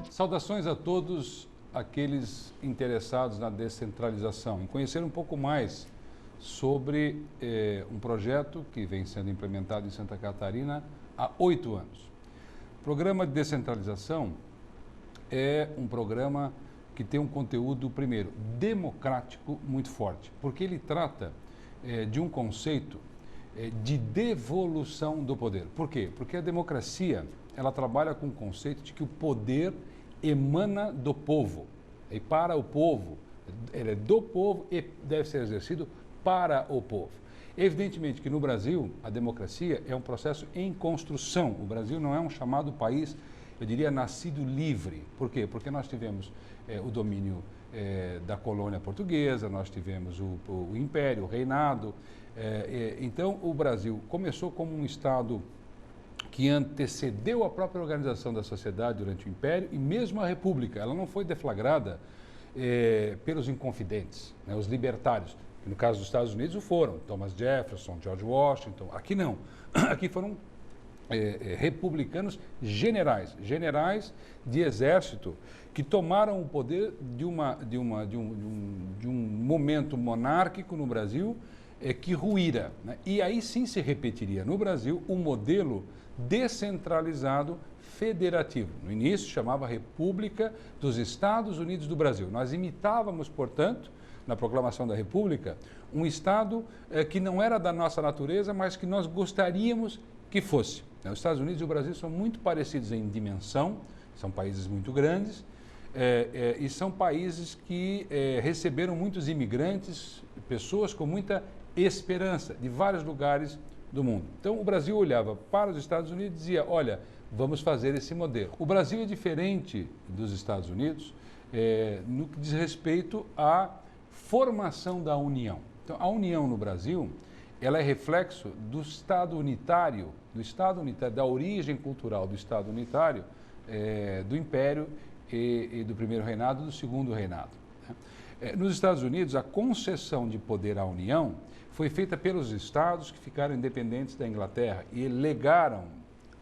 Saudações a todos aqueles interessados na descentralização, em conhecer um pouco mais sobre um projeto que vem sendo implementado em Santa Catarina há 8 anos. O programa de descentralização é um programa que tem um conteúdo, primeiro, democrático muito forte, porque ele trata de um conceito de devolução do poder. Por quê? Porque a democracia, ela trabalha com o conceito de que o poder emana do povo, e para o povo, ele é do povo e deve ser exercido para o povo. Evidentemente que no Brasil, a democracia é um processo em construção. O Brasil não é um chamado país, eu diria, nascido livre. Por quê? Porque nós tivemos o domínio da colônia portuguesa, nós tivemos o império, o reinado. Então, o Brasil começou como um Estado que antecedeu a própria organização da sociedade durante o Império e mesmo a República. Ela não foi deflagrada pelos inconfidentes, né, os libertários, que no caso dos Estados Unidos o foram, Thomas Jefferson, George Washington. Aqui não. Aqui foram republicanos generais de exército que tomaram o poder de um momento monárquico no Brasil que ruíra, né? E aí sim se repetiria no Brasil um modelo descentralizado federativo. No início chamava República dos Estados Unidos do Brasil. Nós imitávamos, portanto, na proclamação da República, um Estado que não era da nossa natureza, mas que nós gostaríamos que fosse. Os Estados Unidos e o Brasil são muito parecidos em dimensão, são países muito grandes, e são países que receberam muitos imigrantes, pessoas com muita esperança de vários lugares do mundo. Então, o Brasil olhava para os Estados Unidos e dizia, olha, vamos fazer esse modelo. O Brasil é diferente dos Estados Unidos no que diz respeito à formação da União. Então, a União no Brasil, ela é reflexo do Estado unitário, da origem cultural do Estado unitário, do Império e do primeiro reinado e do segundo reinado. Nos Estados Unidos, a concessão de poder à União foi feita pelos estados que ficaram independentes da Inglaterra e legaram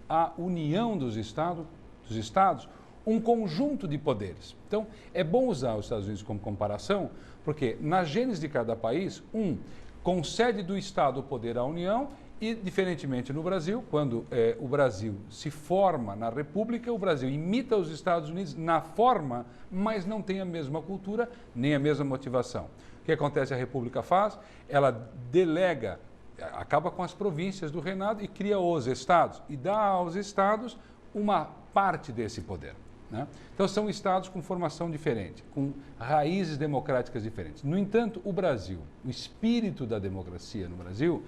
à união dos estados um conjunto de poderes. Então, é bom usar os Estados Unidos como comparação, porque na gênese de cada país, concede do Estado o poder à União e, diferentemente no Brasil, quando o Brasil se forma na República, o Brasil imita os Estados Unidos na forma, mas não tem a mesma cultura nem a mesma motivação. O que acontece? A República faz, ela delega, acaba com as províncias do reinado e cria os estados, e dá aos estados uma parte desse poder, né? Então, são estados com formação diferente, com raízes democráticas diferentes. No entanto, o Brasil, o espírito da democracia no Brasil,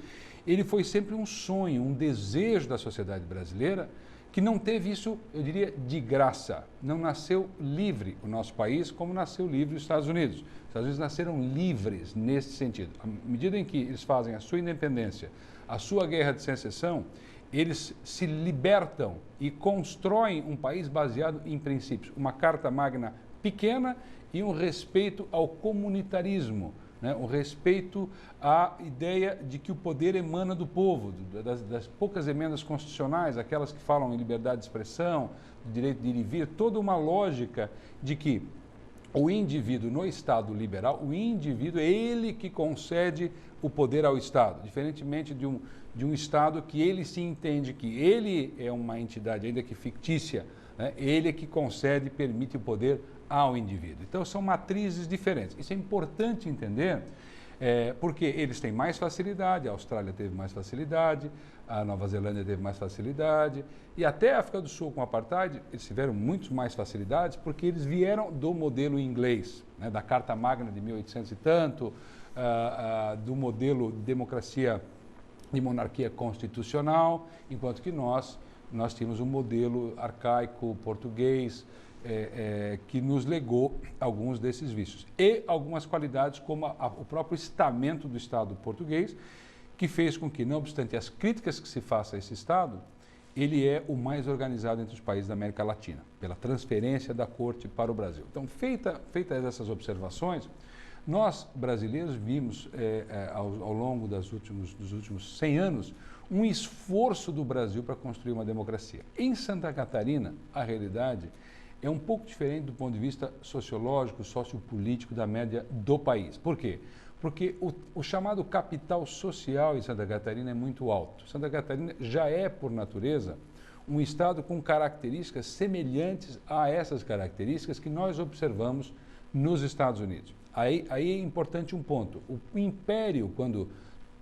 ele foi sempre um sonho, um desejo da sociedade brasileira, que não teve isso, eu diria, de graça. Não nasceu livre o nosso país como nasceu livre os Estados Unidos. Os Estados Unidos nasceram livres nesse sentido. À medida em que eles fazem a sua independência, a sua guerra de secessão, eles se libertam e constroem um país baseado em princípios. Uma Carta Magna pequena e um respeito ao comunitarismo, né? O respeito à ideia de que o poder emana do povo, das poucas emendas constitucionais, aquelas que falam em liberdade de expressão, direito de ir e vir, toda uma lógica de que o indivíduo no Estado liberal, o indivíduo é ele que concede o poder ao Estado, diferentemente de um Estado que ele se entende que ele é uma entidade, ainda que fictícia, né? Ele é que concede e permite o poder ao indivíduo. Então, são matrizes diferentes. Isso é importante entender, porque eles têm mais facilidade, a Austrália teve mais facilidade, a Nova Zelândia teve mais facilidade, e até a África do Sul com o Apartheid, eles tiveram muito mais facilidades, porque eles vieram do modelo inglês, né, da Carta Magna de 1800 e tanto, do modelo de democracia, de monarquia constitucional, enquanto que nós tínhamos um modelo arcaico português, que nos legou alguns desses vícios. E algumas qualidades, como o próprio estamento do Estado português, que fez com que, não obstante as críticas que se faça a esse Estado, ele é o mais organizado entre os países da América Latina, pela transferência da corte para o Brasil. Então, feitas essas observações, Nós, brasileiros, vimos ao longo dos últimos 100 anos um esforço do Brasil para construir uma democracia. Em Santa Catarina, a realidade é um pouco diferente do ponto de vista sociológico, sociopolítico da média do país. Por quê? Porque o chamado capital social em Santa Catarina é muito alto. Santa Catarina já é, por natureza, um estado com características semelhantes a essas características que nós observamos nos Estados Unidos. Aí é importante um ponto. O Império, quando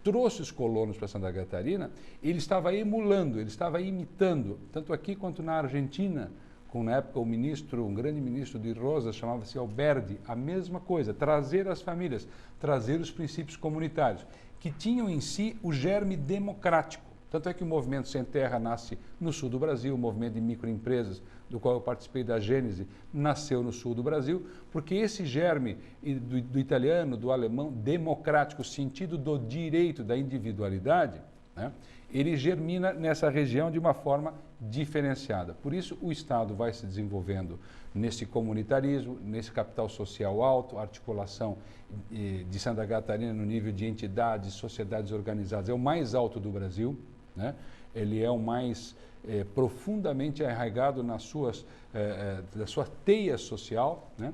trouxe os colonos para Santa Catarina, ele estava emulando, ele estava imitando, tanto aqui quanto na Argentina, com na época um grande ministro de Rosas, chamava-se Alberdi, a mesma coisa, trazer as famílias, trazer os princípios comunitários, que tinham em si o germe democrático. Tanto é que o Movimento Sem Terra nasce no sul do Brasil, o movimento de microempresas, do qual eu participei da Gênese, nasceu no sul do Brasil, porque esse germe do italiano, do alemão, democrático, o sentido do direito, da individualidade, né, ele germina nessa região de uma forma diferenciada. Por isso, o Estado vai se desenvolvendo nesse comunitarismo, nesse capital social alto, a articulação de Santa Catarina no nível de entidades, sociedades organizadas, é o mais alto do Brasil, né? Ele é o mais profundamente arraigado na sua teia social, né?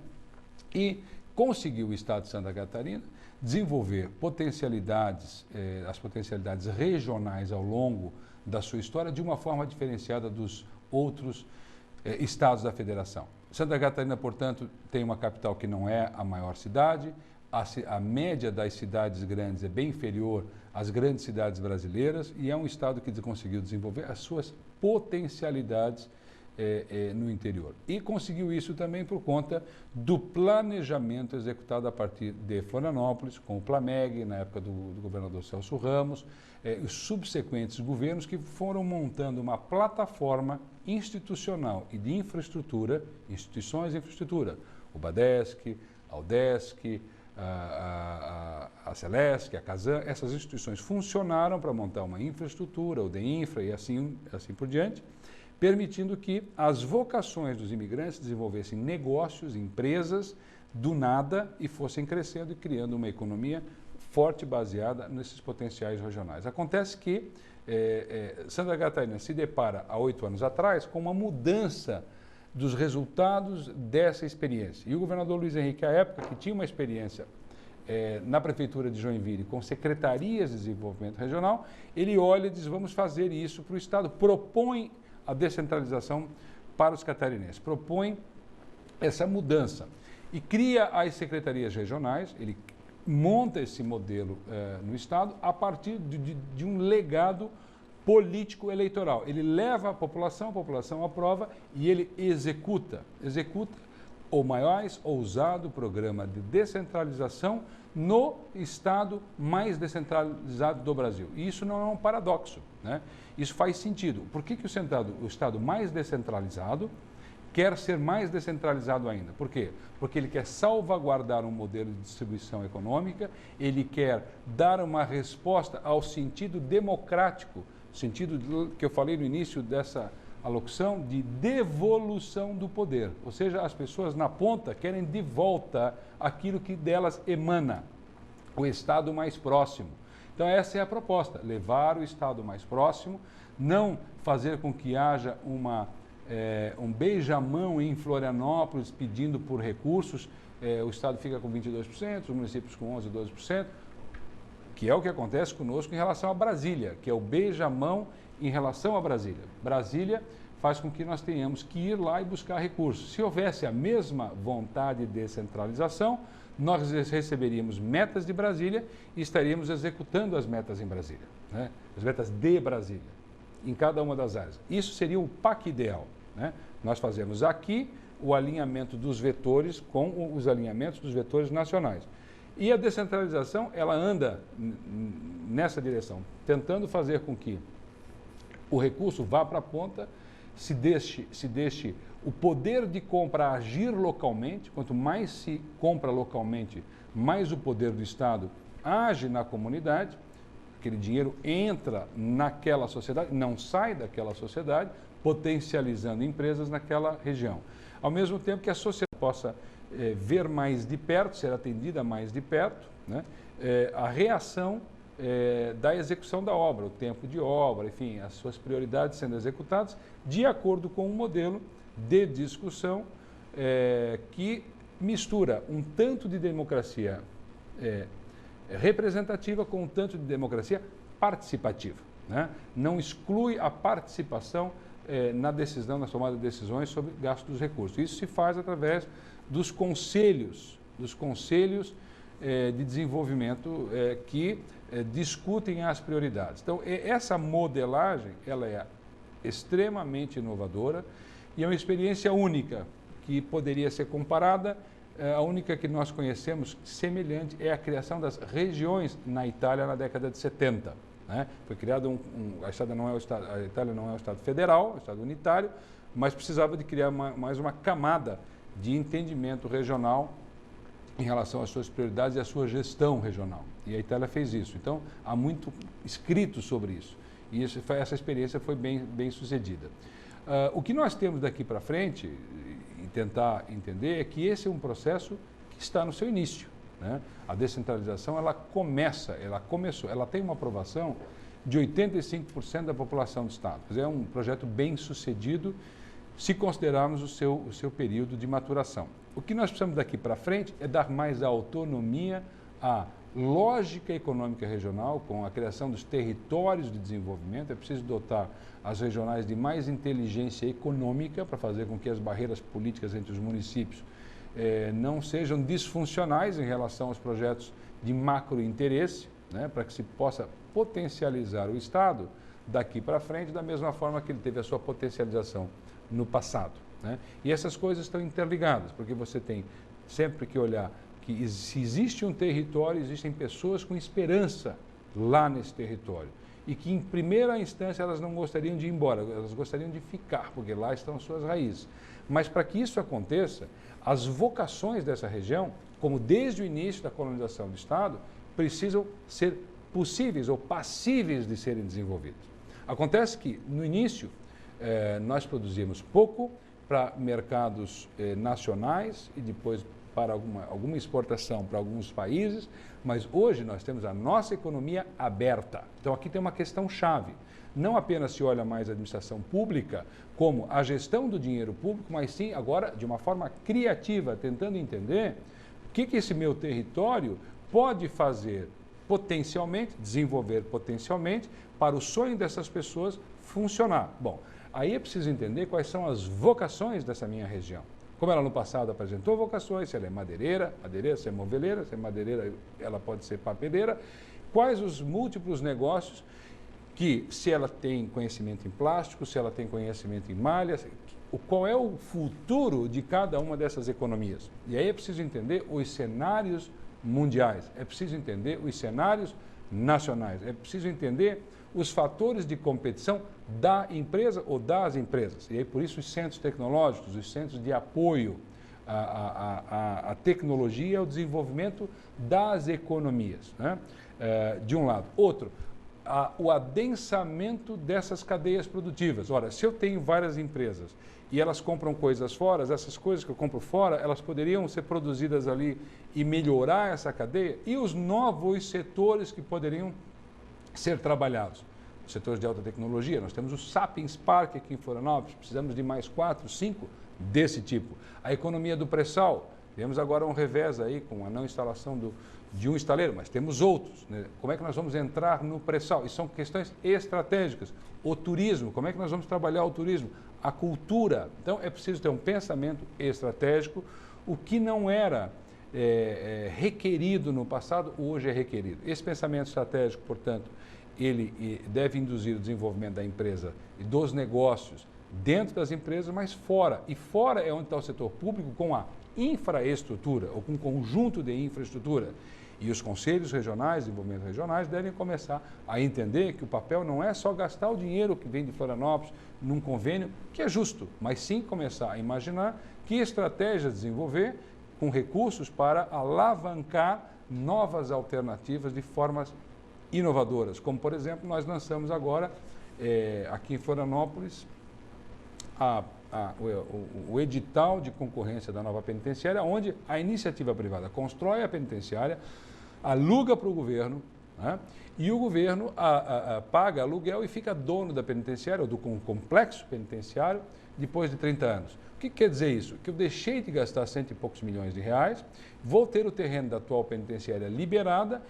E conseguiu o Estado de Santa Catarina desenvolver as potencialidades regionais ao longo da sua história de uma forma diferenciada dos outros estados da federação. Santa Catarina, portanto, tem uma capital que não é a maior cidade, a média das cidades grandes é bem inferior às grandes cidades brasileiras e é um estado que conseguiu desenvolver as suas potencialidades no interior. E conseguiu isso também por conta do planejamento executado a partir de Florianópolis, com o Plameg, na época do governador Celso Ramos, os subsequentes governos que foram montando uma plataforma institucional e de infraestrutura, instituições de infraestrutura, o Badesc, a Udesc, a Celesc, a Casan, essas instituições funcionaram para montar uma infraestrutura, o DEINFRA e assim por diante, permitindo que as vocações dos imigrantes desenvolvessem negócios, empresas, do nada e fossem crescendo e criando uma economia forte baseada nesses potenciais regionais. Acontece que Santa Catarina se depara, há 8 anos atrás, com uma mudança dos resultados dessa experiência. E o governador Luiz Henrique, à época, que tinha uma experiência na Prefeitura de Joinville com secretarias de desenvolvimento regional, ele olha e diz, vamos fazer isso para o Estado, propõe a descentralização para os catarinenses, propõe essa mudança e cria as secretarias regionais, ele monta esse modelo no Estado a partir de um legado político eleitoral. Ele leva a população aprova e ele executa o mais ousado programa de descentralização no estado mais descentralizado do Brasil. E isso não é um paradoxo, né? Isso faz sentido. Por que o estado mais descentralizado quer ser mais descentralizado ainda? Por quê? Porque ele quer salvaguardar um modelo de distribuição econômica, ele quer dar uma resposta ao sentido democrático, sentido que eu falei no início dessa alocução, de devolução do poder. Ou seja, as pessoas na ponta querem de volta aquilo que delas emana, o Estado mais próximo. Então essa é a proposta, levar o Estado mais próximo, não fazer com que haja um beijamão em Florianópolis pedindo por recursos, o Estado fica com 22%, os municípios com 11%, 12%, que é o que acontece conosco em relação a Brasília, que é o beijamão em relação a Brasília. Brasília faz com que nós tenhamos que ir lá e buscar recursos. Se houvesse a mesma vontade de descentralização, nós receberíamos metas de Brasília e estaríamos executando as metas em Brasília, né? As metas de Brasília, em cada uma das áreas. Isso seria o PAC ideal, né? Nós fazemos aqui o alinhamento dos vetores com os alinhamentos dos vetores nacionais. E a descentralização, ela anda nessa direção, tentando fazer com que o recurso vá para a ponta, se deixe o poder de compra agir localmente. Quanto mais se compra localmente, mais o poder do Estado age na comunidade, aquele dinheiro entra naquela sociedade, não sai daquela sociedade, potencializando empresas naquela região. Ao mesmo tempo que a sociedade possa ver mais de perto, ser atendida mais de perto, né? A reação da execução da obra, o tempo de obra, enfim, as suas prioridades sendo executadas de acordo com um modelo de discussão que mistura um tanto de democracia representativa com um tanto de democracia participativa, né? Não exclui a participação na decisão, na tomada de decisões sobre gasto dos recursos. Isso se faz através dos conselhos de desenvolvimento que discutem as prioridades. Então, essa modelagem, ela é extremamente inovadora e é uma experiência única que poderia ser comparada. A única que nós conhecemos semelhante é a criação das regiões na Itália na década de 70. Né? Foi criado a Itália não é um Estado federal, é um Estado unitário, mas precisava de criar mais uma camada de entendimento regional em relação às suas prioridades e à sua gestão regional. E a Itália fez isso. Então, há muito escrito sobre isso. E essa experiência foi bem sucedida. O que nós temos daqui para frente, e tentar entender, é que esse é um processo que está no seu início, né? A descentralização, ela começou, ela tem uma aprovação de 85% da população do Estado. Quer dizer, é um projeto bem sucedido, se considerarmos o seu período de maturação. O que nós precisamos daqui para frente é dar mais autonomia à lógica econômica regional, com a criação dos territórios de desenvolvimento. É preciso dotar as regionais de mais inteligência econômica para fazer com que as barreiras políticas entre os municípios não sejam disfuncionais em relação aos projetos de macro interesse, né, para que se possa potencializar o Estado daqui para frente da mesma forma que ele teve a sua potencialização no passado, né? E essas coisas estão interligadas, porque você tem sempre que olhar que se existe um território, existem pessoas com esperança lá nesse território e que em primeira instância elas não gostariam de ir embora, elas gostariam de ficar, porque lá estão suas raízes. Mas para que isso aconteça, as vocações dessa região, como desde o início da colonização do Estado, precisam ser possíveis ou passíveis de serem desenvolvidas. Acontece que, no início, nós produzimos pouco para mercados nacionais e depois para alguma exportação para alguns países, mas hoje nós temos a nossa economia aberta. Então aqui tem uma questão chave. Não apenas se olha mais a administração pública como a gestão do dinheiro público, mas sim agora de uma forma criativa, tentando entender o que esse meu território pode fazer potencialmente, desenvolver potencialmente, para o sonho dessas pessoas funcionar. Bom, aí é preciso entender quais são as vocações dessa minha região. Como ela no passado apresentou vocações, se ela é madeireira, se é moveleira, se é madeireira, ela pode ser papeleira. Quais os múltiplos negócios que, se ela tem conhecimento em plástico, se ela tem conhecimento em malhas, qual é o futuro de cada uma dessas economias? E aí é preciso entender os cenários mundiais, é preciso entender os cenários nacionais, é preciso entender os fatores de competição da empresa ou das empresas. E aí, por isso, os centros tecnológicos, os centros de apoio à tecnologia e ao desenvolvimento das economias, né? De um lado. Outro, o adensamento dessas cadeias produtivas. Ora, se eu tenho várias empresas e elas compram coisas fora, essas coisas que eu compro fora, elas poderiam ser produzidas ali e melhorar essa cadeia, e os novos setores que poderiam ser trabalhados. Os setores de alta tecnologia, nós temos o Sapiens Park aqui em Florianópolis, precisamos de mais 4, 5 desse tipo. A economia do pré-sal, temos agora um revés aí com a não instalação de um estaleiro, mas temos outros, né? Como é que nós vamos entrar no pré-sal? Isso são questões estratégicas. O turismo, como é que nós vamos trabalhar o turismo? A cultura. Então, é preciso ter um pensamento estratégico, o que não era requerido no passado, hoje é requerido. Esse pensamento estratégico, portanto, ele deve induzir o desenvolvimento da empresa e dos negócios dentro das empresas, mas fora. E fora é onde está o setor público com a infraestrutura, ou com um conjunto de infraestrutura. E os conselhos regionais, desenvolvimento regionais, devem começar a entender que o papel não é só gastar o dinheiro que vem de Florianópolis num convênio, que é justo, mas sim começar a imaginar que estratégias desenvolver com recursos para alavancar novas alternativas de formas inovadoras, como, por exemplo, nós lançamos agora, aqui em Florianópolis, há o edital de concorrência da nova penitenciária, onde a iniciativa privada constrói a penitenciária, aluga para o governo, né? E o governo paga aluguel e fica dono da penitenciária, ou do complexo penitenciário, depois de 30 anos. O que quer dizer isso? Que eu deixei de gastar cento e poucos milhões de reais, vou ter o terreno da atual penitenciária liberada,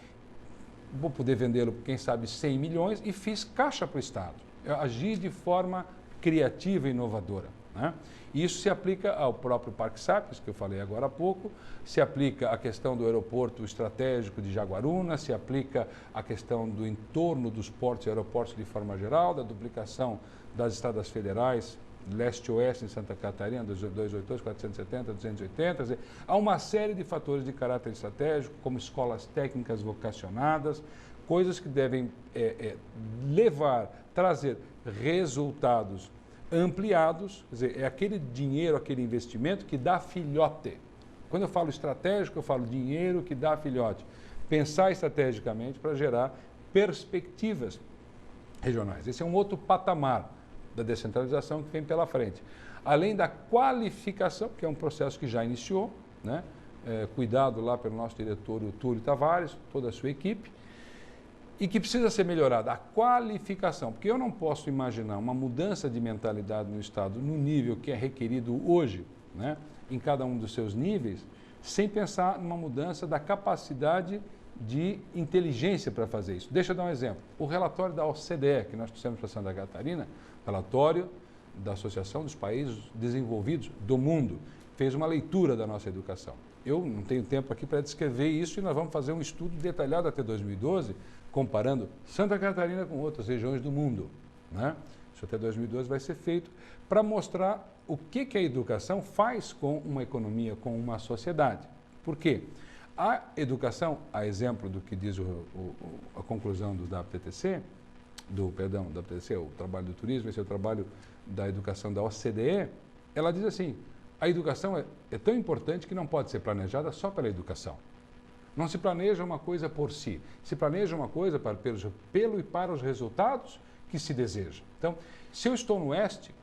vou poder vendê-lo por, quem sabe, 100 milhões e fiz caixa para o Estado. Eu agi de forma criativa e inovadora, né? E isso se aplica ao próprio Parque Sápios, que eu falei agora há pouco, se aplica à questão do aeroporto estratégico de Jaguaruna, se aplica à questão do entorno dos portos e aeroportos de forma geral, da duplicação das estradas federais, leste-oeste em Santa Catarina, 282, 470, 280, quer dizer, há uma série de fatores de caráter estratégico, como escolas técnicas vocacionadas, coisas que devem trazer resultados ampliados, quer dizer, é aquele dinheiro, aquele investimento que dá filhote. Quando eu falo estratégico, eu falo dinheiro que dá filhote. Pensar estrategicamente para gerar perspectivas regionais. Esse é um outro patamar da descentralização que vem pela frente. Além da qualificação, que é um processo que já iniciou, né? Cuidado lá pelo nosso diretor, o Túlio Tavares, toda a sua equipe, e que precisa ser melhorada, a qualificação, porque eu não posso imaginar uma mudança de mentalidade no Estado no nível que é requerido hoje, né, em cada um dos seus níveis, sem pensar numa mudança da capacidade de inteligência para fazer isso. Deixa eu dar um exemplo. O relatório da OCDE, que nós trouxemos para Santa Catarina, relatório da Associação dos Países Desenvolvidos do Mundo, fez uma leitura da nossa educação. Eu não tenho tempo aqui para descrever isso e nós vamos fazer um estudo detalhado até 2012, comparando Santa Catarina com outras regiões do mundo, né? Isso até 2012 vai ser feito para mostrar o que a educação faz com uma economia, com uma sociedade. Por quê? A educação, a exemplo do que diz a conclusão da PTC, o trabalho do turismo, esse é o trabalho da educação da OCDE, ela diz assim, a educação é tão importante que não pode ser planejada só pela educação. Não se planeja uma coisa por si, se planeja uma coisa pelo e para os resultados que se deseja. Então, se eu estou no Oeste,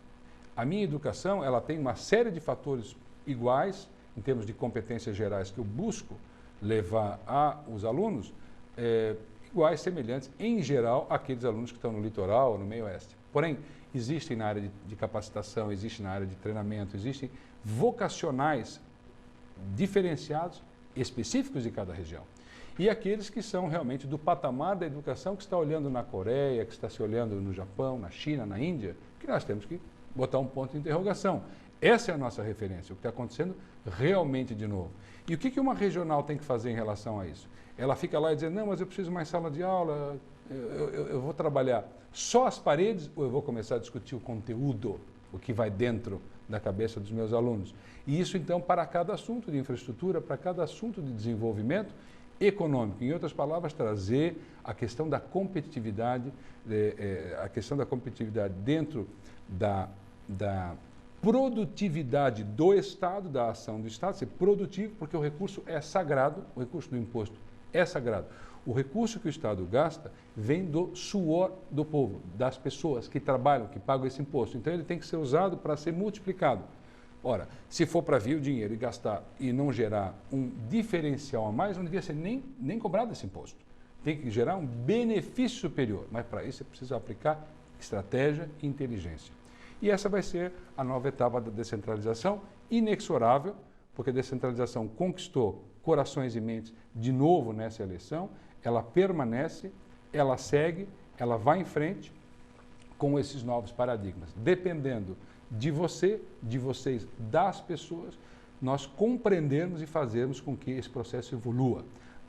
a minha educação ela tem uma série de fatores iguais, em termos de competências gerais, que eu busco levar aos alunos, iguais, semelhantes, em geral, àqueles alunos que estão no litoral ou no meio Oeste. Porém, existem na área de capacitação, existe na área de treinamento, existem vocacionais diferenciados, específicos de cada região. E aqueles que são realmente do patamar da educação que está olhando na Coreia, que está se olhando no Japão, na China, na Índia, que nós temos que botar um ponto de interrogação. Essa é a nossa referência, o que está acontecendo realmente de novo. E o que uma regional tem que fazer em relação a isso? Ela fica lá e diz, não, mas eu preciso mais sala de aula, eu vou trabalhar só as paredes ou eu vou começar a discutir o conteúdo, o que vai dentro da cabeça dos meus alunos. E isso, então, para cada assunto de infraestrutura, para cada assunto de desenvolvimento econômico. Em outras palavras, trazer a questão da competitividade, dentro da produtividade do Estado, da ação do Estado, ser produtivo, porque o recurso é sagrado, o recurso do imposto é sagrado. O recurso que o Estado gasta vem do suor do povo, das pessoas que trabalham, que pagam esse imposto. Então, ele tem que ser usado para ser multiplicado. Ora, se for para vir o dinheiro e gastar e não gerar um diferencial a mais, não devia ser nem cobrado esse imposto. Tem que gerar um benefício superior, mas para isso é preciso aplicar estratégia e inteligência. E essa vai ser a nova etapa da descentralização, inexorável, porque a descentralização conquistou corações e mentes de novo nessa eleição, ela permanece, ela segue, ela vai em frente com esses novos paradigmas. Dependendo de você, de vocês, das pessoas, nós compreendermos e fazermos com que esse processo evolua.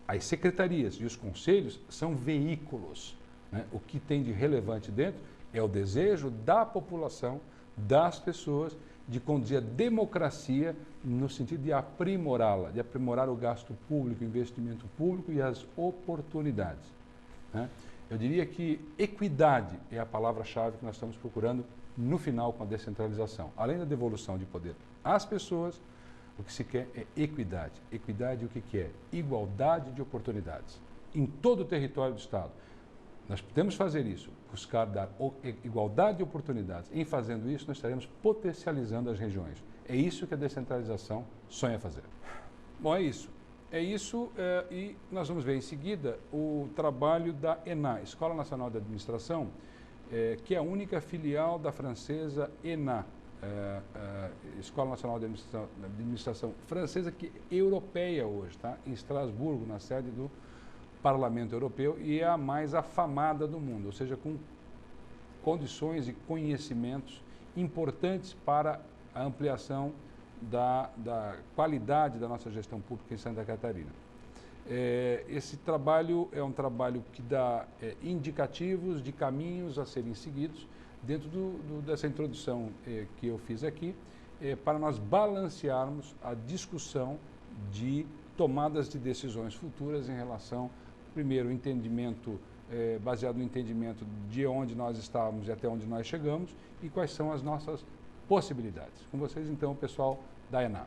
As secretarias e os conselhos são veículos, né? O que tem de relevante dentro é o desejo da população, das pessoas, de conduzir a democracia no sentido de aprimorá-la, de aprimorar o gasto público, o investimento público e as oportunidades, né? Eu diria que equidade é a palavra-chave que nós estamos procurando no final com a descentralização. Além da devolução de poder às pessoas, o que se quer é equidade. Equidade o que é? Igualdade de oportunidades em todo o território do Estado. Nós podemos fazer isso, buscar dar igualdade de oportunidades. Em fazendo isso, nós estaremos potencializando as regiões. É isso que a descentralização sonha fazer. Bom, é isso. E nós vamos ver em seguida o trabalho da ENA, Escola Nacional de Administração, que é a única filial da francesa ENA, Escola Nacional de Administração francesa, que é europeia hoje, tá? Em Estrasburgo, na sede do Parlamento Europeu, e é a mais afamada do mundo, ou seja, com condições e conhecimentos importantes para a ampliação da qualidade da nossa gestão pública em Santa Catarina. Esse trabalho é um trabalho que dá indicativos de caminhos a serem seguidos dentro dessa introdução que eu fiz aqui, para nós balancearmos a discussão de tomadas de decisões futuras em relação, primeiro, o entendimento, baseado no entendimento de onde nós estávamos e até onde nós chegamos e quais são as nossas possibilidades. Com vocês, então, o pessoal da ENA.